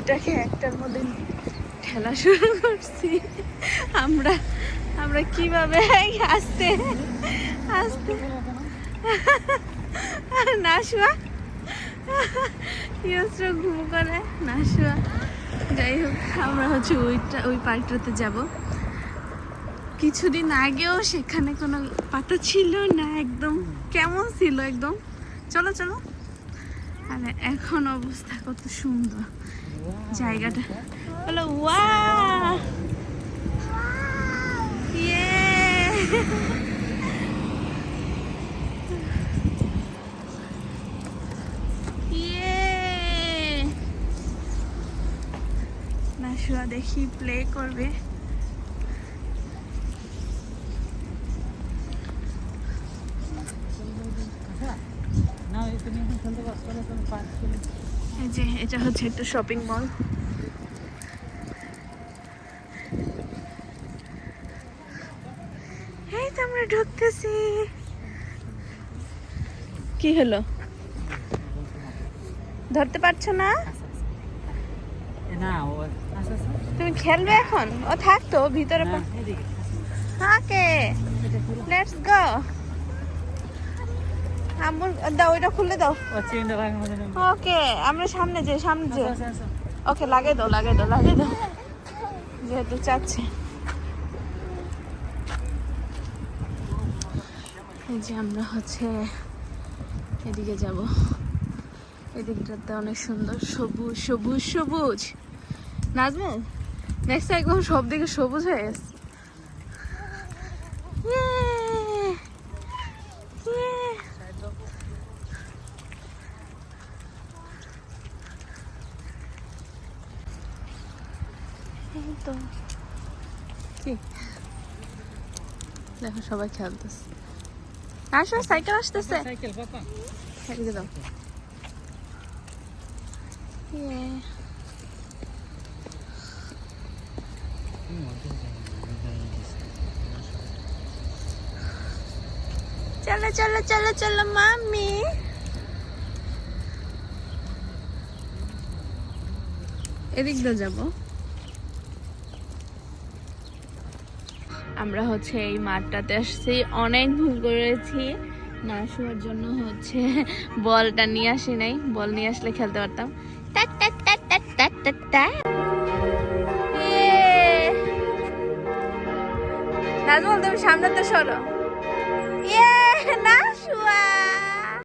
দুইটাকে একটার মধ্যে খেলা শুরু করছি। আমরা আমরা কিভাবে আস্তে আস্তে নাশুয়া ঘুম করে নাশুয়া। যাই হোক, আমরা হচ্ছে ওই পার্কটাতে যাব। কিছুদিন আগেও সেখানে কোনো পাতা ছিল না, একদম কেমন ছিল একদম। চলো চলো। আর এখন অবস্থা কত সুন্দর জায়গাটা। বলো ওয়াও, ইয়ে ইয়ে। নাশুয়া দেখি প্লে করবে। এই যে এটা হচ্ছে একটা শপিং মল। এই তো আমরা ঢুকতেছি। কি হলো, ধরতে পারছো না? তুমি খেলবে এখন? ও থাকতো ভিতরে থাকে। Let's go. আমুর দাও, ওইটা খুলে দাও। ওকে, আমরা সামনে যে ওকে, লাগিয়ে দাও যেহেতু চাচ্ছে। এই যে আমরা হচ্ছে এদিকে যাব। এদিকটাতে অনেক সুন্দর সবুজ সবুজ সবুজ। নাজমুল নেক্সট একদম সব দিকে সবুজ হয়ে গেছে। তো কি দেখো, সবাই খেলতেছে। আসো, সাইকেল আসতেছে। এদিকে দাও। চলো চলো চলো চলো মাম্মি। এদিক দিয়ে যাবো। আমরা হচ্ছে এই মাঠটাতে আসছি, অনেক ভুল করেছি। না শোয়ার জন্য হচ্ছে বলটা নিয়ে আসি নাই, বল নিয়ে আসলে খেলতে পারতাম। নাজমুল তুমি সামনেতে সরো। ইয়ে না শোয়া।